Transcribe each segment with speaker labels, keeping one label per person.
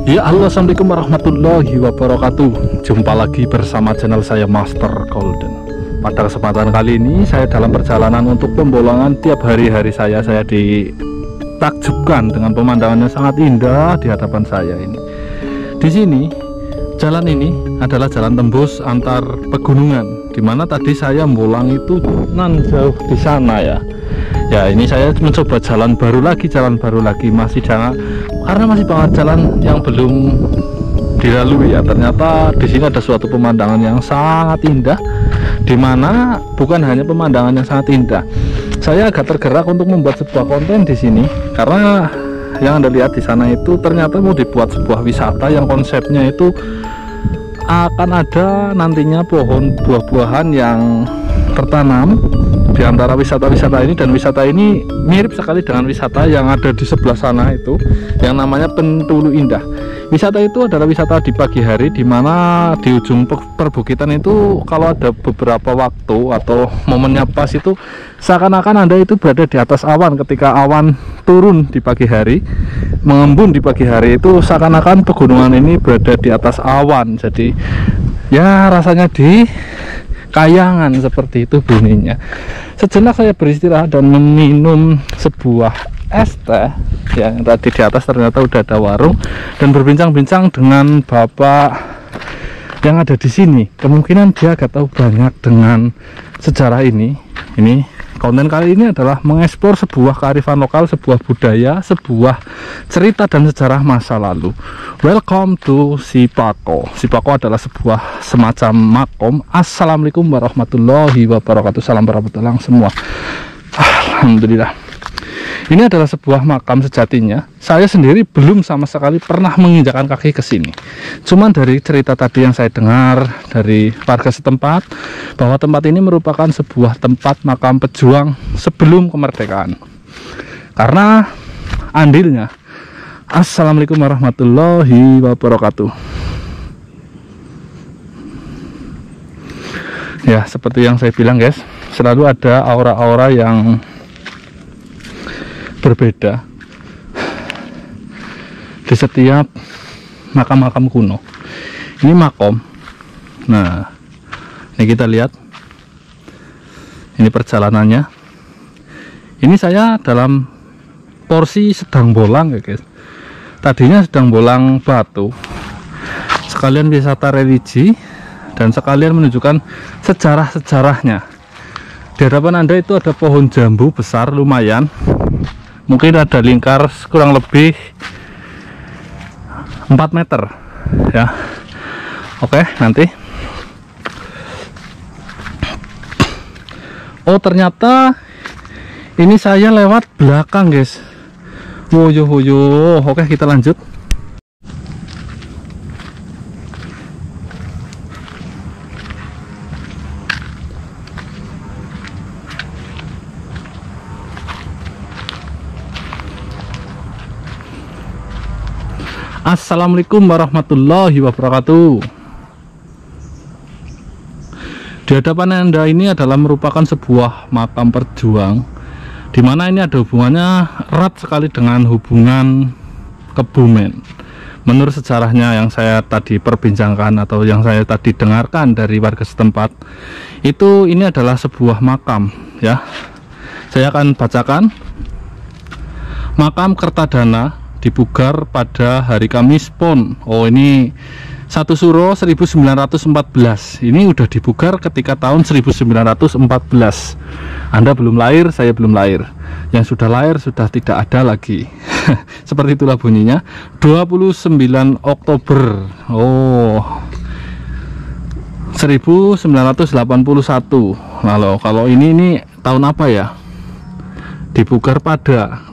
Speaker 1: Ya, halo, assalamualaikum warahmatullahi wabarakatuh. Jumpa lagi bersama channel saya Master Golden. Pada kesempatan kali ini saya dalam perjalanan untuk pembolangan. Tiap hari-hari saya ditakjubkan dengan pemandangan yang sangat indah di hadapan saya ini. Di sini jalan ini adalah jalan tembus antar pegunungan, dimana tadi saya membolang itu nan jauh di sana ya. Ya, ini saya mencoba jalan baru lagi, masih jangan, karena masih banget jalan yang belum dilalui ya. Ternyata di sini ada suatu pemandangan yang sangat indah, dimana bukan hanya pemandangan yang sangat indah. Saya agak tergerak untuk membuat sebuah konten di sini karena yang Anda lihat di sana itu ternyata mau dibuat sebuah wisata yang konsepnya itu akan ada nantinya pohon buah-buahan yang tertanam di antara wisata-wisata ini, dan wisata ini mirip sekali dengan wisata yang ada di sebelah sana itu yang namanya Pentulu Indah. Wisata itu adalah wisata di pagi hari, di mana di ujung perbukitan itu kalau ada beberapa waktu atau momennya pas itu seakan-akan Anda itu berada di atas awan. Ketika awan turun di pagi hari, mengembun di pagi hari, itu seakan-akan pegunungan ini berada di atas awan. Jadi ya rasanya di kayangan seperti itu bunyinya. Sejenak saya beristirahat dan meminum sebuah es teh yang tadi di atas ternyata udah ada warung, dan berbincang-bincang dengan bapak yang ada di sini. Kemungkinan dia agak tahu banyak dengan sejarah ini. Konten kali ini adalah mengeksplor sebuah kearifan lokal, sebuah budaya, sebuah cerita dan sejarah masa lalu. Welcome to Sipako. Sipako adalah sebuah semacam makom. Assalamualaikum warahmatullahi wabarakatuh. Salam berabatulang semua. Alhamdulillah. Ini adalah sebuah makam sejatinya. Saya sendiri belum sama sekali pernah menginjakkan kaki ke sini. Cuman dari cerita tadi yang saya dengar dari warga setempat, bahwa tempat ini merupakan sebuah tempat makam pejuang sebelum kemerdekaan. Karena andilnya. Assalamualaikum warahmatullahi wabarakatuh. Ya, seperti yang saya bilang guys, selalu ada aura-aura yang berbeda di setiap makam-makam kuno. Ini makom. Nah, ini kita lihat, ini perjalanannya. Ini saya dalam porsi sedang bolang ya guys. Tadinya sedang bolang batu, sekalian wisata religi dan sekalian menunjukkan sejarah-sejarahnya. Di hadapan Anda itu ada pohon jambu besar lumayan, mungkin ada lingkar kurang lebih 4 meter ya. Oke, nanti ternyata ini saya lewat belakang guys. Woyo. Oke, kita lanjut. Assalamualaikum warahmatullahi wabarakatuh. Di hadapan Anda ini adalah merupakan sebuah makam perjuang, dimana ini ada hubungannya erat sekali dengan hubungan Kebumen. Menurut sejarahnya yang saya tadi perbincangkan atau yang saya tadi dengarkan dari warga setempat, itu ini adalah sebuah makam ya. Saya akan bacakan. Makam Kertadana dipugar pada hari Kamis Pon. Ini 1 Suro 1914. Ini udah dipugar ketika tahun 1914. Anda belum lahir, saya belum lahir. Yang sudah lahir sudah tidak ada lagi. Seperti itulah bunyinya. 29 Oktober 1981. Lalu kalau ini tahun apa ya? Dipugar pada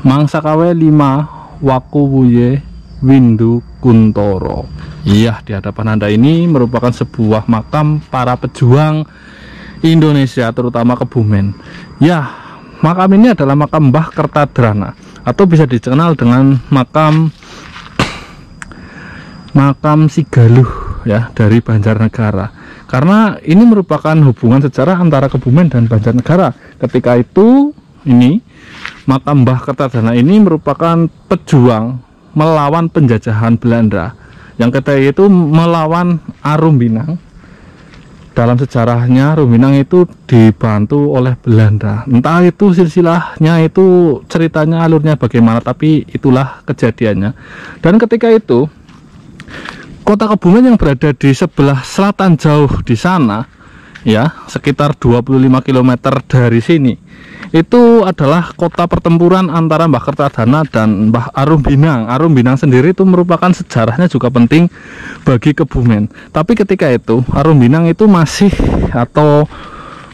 Speaker 1: Mangsa KW 5 Wakuwuye Windu Kuntoro. Iya, di hadapan Anda ini merupakan sebuah makam para pejuang Indonesia, terutama Kebumen. Ya, makam ini adalah makam Mbah Kertadana, atau bisa dikenal dengan makam Sigaluh ya, dari Banjarnegara. Karena ini merupakan hubungan sejarah antara Kebumen dan Banjarnegara. Ketika itu ini makam Mbah Kertadana ini merupakan pejuang melawan penjajahan Belanda. Yang kedua itu melawan Arum Binang. Dalam sejarahnya Arum Binang itu dibantu oleh Belanda. Entah itu silsilahnya, itu ceritanya, alurnya bagaimana, tapi itulah kejadiannya. Dan ketika itu kota Kebumen yang berada di sebelah selatan jauh di sana, ya, sekitar 25 km dari sini, itu adalah kota pertempuran antara Mbah Kertadana dan Mbah Arum Binang. Arum Binang sendiri itu merupakan sejarahnya juga penting bagi Kebumen. Tapi ketika itu Arum Binang itu masih atau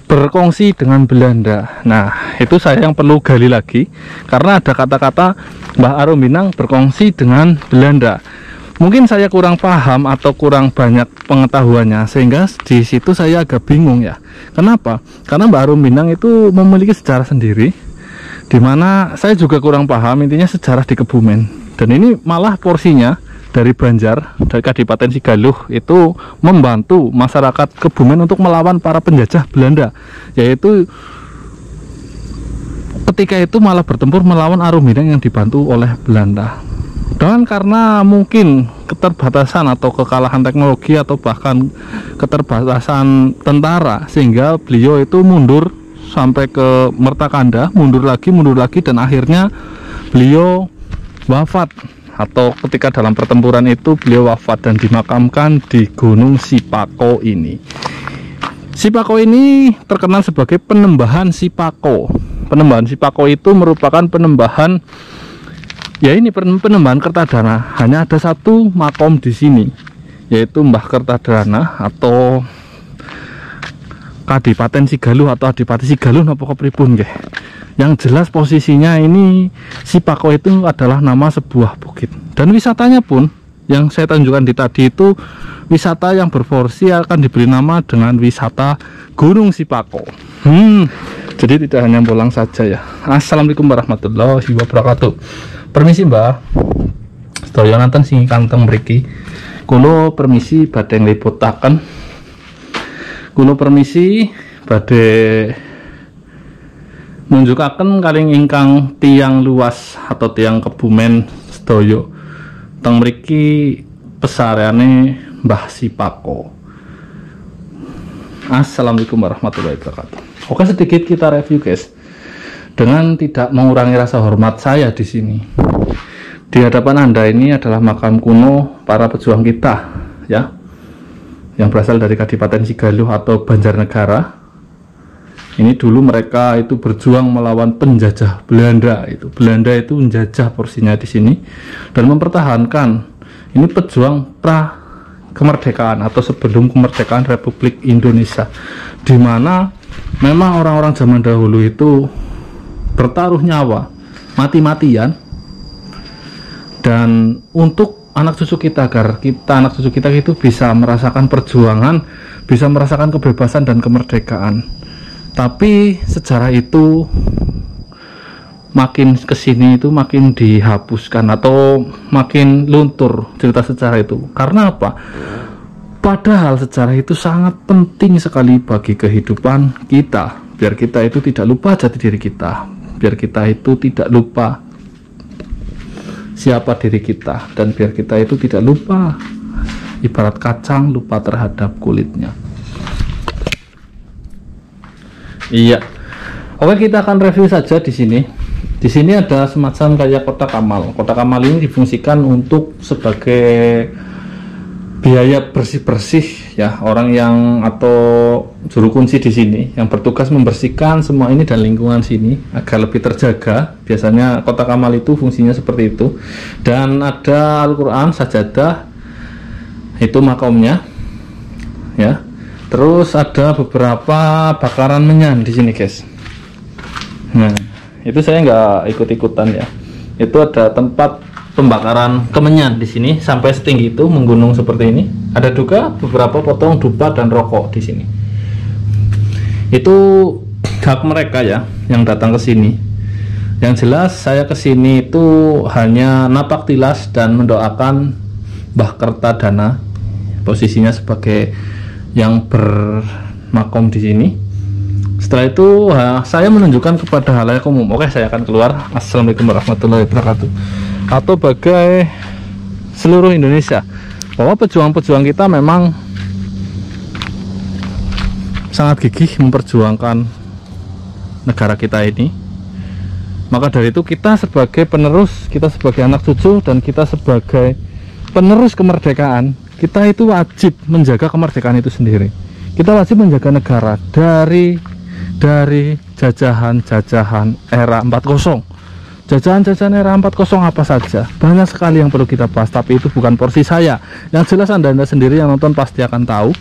Speaker 1: berkongsi dengan Belanda. Nah, itu saya yang perlu gali lagi, karena ada kata-kata Mbah Arum Binang berkongsi dengan Belanda. Mungkin saya kurang paham atau kurang banyak pengetahuannya, sehingga di situ saya agak bingung ya. Kenapa? Karena Mbah Arum Binang itu memiliki sejarah sendiri, dimana saya juga kurang paham intinya sejarah di Kebumen. Dan ini malah porsinya dari Banjar, dari Kadipaten Sigaluh, itu membantu masyarakat Kebumen untuk melawan para penjajah Belanda, yaitu ketika itu malah bertempur melawan Arum Binang yang dibantu oleh Belanda. Dan karena mungkin keterbatasan atau kekalahan teknologi atau bahkan keterbatasan tentara, sehingga beliau itu mundur sampai ke Mertakanda, mundur lagi, dan akhirnya beliau wafat, atau ketika dalam pertempuran itu beliau wafat dan dimakamkan di Gunung Sipako ini. Sipako ini terkenal sebagai penembahan Sipako. Penembahan Sipako itu merupakan penembahan, ya ini penembahan Kertadana. Hanya ada satu makom di sini, yaitu Mbah Kertadana atau Kadipaten Sigaluh atau Adipati Sigaluh napa kepripun nggih. Yang jelas posisinya ini Sipako itu adalah nama sebuah bukit. Dan wisatanya pun yang saya tunjukkan di tadi itu wisata yang berporsi akan diberi nama dengan wisata Gunung Sipako. Jadi tidak hanya pulang saja ya. Assalamualaikum warahmatullahi wabarakatuh. Permisi Mbak, sedaya nonton sing kanteng mriki. Kulo permisi badhe ngliputaken. Kulo permisi badhe nunjukaken kaling ingkang tiang luas atau tiang Kebumen sedaya teng mriki pesareane Mbah Sipako. Assalamualaikum warahmatullahi wabarakatuh. Oke, sedikit kita review guys, dengan tidak mengurangi rasa hormat saya di sini. Di hadapan Anda ini adalah makam kuno para pejuang kita, ya, yang berasal dari Kadipaten Sigaluh atau Banjarnegara. Ini dulu mereka itu berjuang melawan penjajah Belanda. Belanda itu menjajah porsinya di sini dan mempertahankan. Ini pejuang pra kemerdekaan atau sebelum kemerdekaan Republik Indonesia, di mana memang orang-orang zaman dahulu itu bertaruh nyawa, mati-matian, dan untuk anak cucu kita, agar anak cucu kita itu bisa merasakan perjuangan, bisa merasakan kebebasan dan kemerdekaan. Tapi sejarah itu makin kesini itu makin dihapuskan atau makin luntur cerita sejarah itu. Karena apa? Padahal sejarah itu sangat penting sekali bagi kehidupan kita, biar kita itu tidak lupa jati diri kita, biar kita itu tidak lupa siapa diri kita, dan biar kita itu tidak lupa, ibarat kacang lupa terhadap kulitnya. Iya. Oke, kita akan review saja di sini. Di sini ada semacam kayak kotak amal. Kotak amal ini difungsikan untuk sebagai biaya bersih-bersih ya, orang yang atau juru kunci di sini yang bertugas membersihkan semua ini dan lingkungan sini agar lebih terjaga. Biasanya kotak amal itu fungsinya seperti itu. Dan ada Al-Qur'an, sajadah, itu makomnya ya. Terus ada beberapa bakaran menyan di sini guys. Nah, itu saya nggak ikut-ikutan ya. Itu ada tempat pembakaran kemenyan di sini sampai setinggi itu, menggunung seperti ini. Ada juga beberapa potong dupa dan rokok di sini. Itu hak mereka ya yang datang ke sini. Yang jelas saya ke sini itu hanya napak tilas dan mendoakan Mbah Kertadana, posisinya sebagai yang bermakom di sini. Setelah itu saya menunjukkan kepada halayak umum. Oke, saya akan keluar. Assalamualaikum warahmatullahi wabarakatuh. atau bagai seluruh Indonesia, bahwa pejuang-pejuang kita memang sangat gigih memperjuangkan negara kita ini. Maka dari itu kita sebagai penerus, kita sebagai anak cucu, dan kita sebagai penerus kemerdekaan, kita itu wajib menjaga kemerdekaan itu sendiri. Kita wajib menjaga negara dari jajahan era 40. Jajahan era 40 apa saja, banyak sekali yang perlu kita bahas, tapi itu bukan porsi saya. Yang jelas anda sendiri yang nonton pasti akan tahu,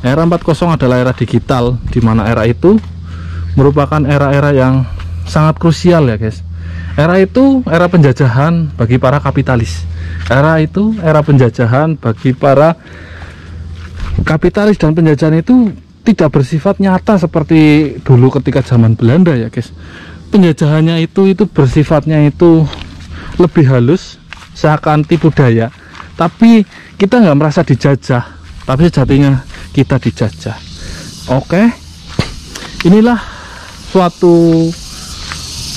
Speaker 1: era 40 adalah era digital, di mana era itu merupakan era-era yang sangat krusial ya guys. Era itu era penjajahan bagi para kapitalis. Era itu era penjajahan bagi para kapitalis, dan penjajahan itu tidak bersifat nyata seperti dulu ketika zaman Belanda ya guys. Penjajahannya itu bersifatnya itu lebih halus, seakan tipu daya, tapi kita nggak merasa dijajah, tapi sejatinya kita dijajah. Oke, inilah suatu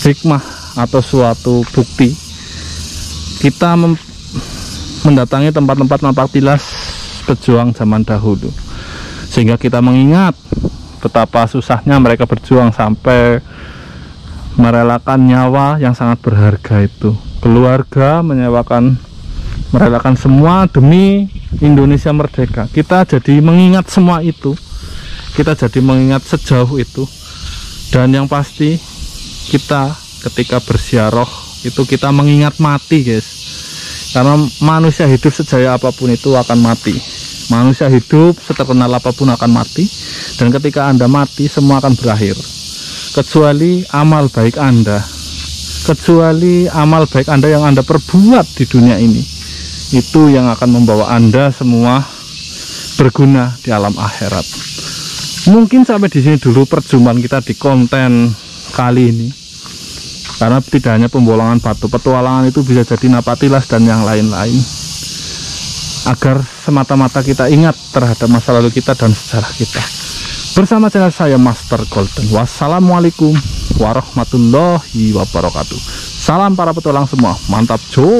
Speaker 1: hikmah atau suatu bukti kita mendatangi tempat-tempat nampaktilas pejuang zaman dahulu, sehingga kita mengingat betapa susahnya mereka berjuang sampai merelakan nyawa yang sangat berharga itu, keluarga merelakan semua demi Indonesia merdeka. Kita jadi mengingat semua itu, kita jadi mengingat sejauh itu. Dan yang pasti kita ketika berziarah itu kita mengingat mati guys, karena manusia hidup sejaya apapun itu akan mati. Manusia hidup seterkenal apapun akan mati, dan ketika anda mati semua akan berakhir, kecuali amal baik anda, kecuali amal baik anda yang anda perbuat di dunia ini, itu yang akan membawa anda semua berguna di alam akhirat. Mungkin sampai di sini dulu perjumpaan kita di konten kali ini, karena tidak hanya pembolangan batu, petualangan itu bisa jadi napaktilas dan yang lain-lain, agar semata-mata kita ingat terhadap masa lalu kita dan sejarah kita. Bersama channel saya Master Golden. Wassalamualaikum warahmatullahi wabarakatuh. Salam para petualang semua, mantap jos.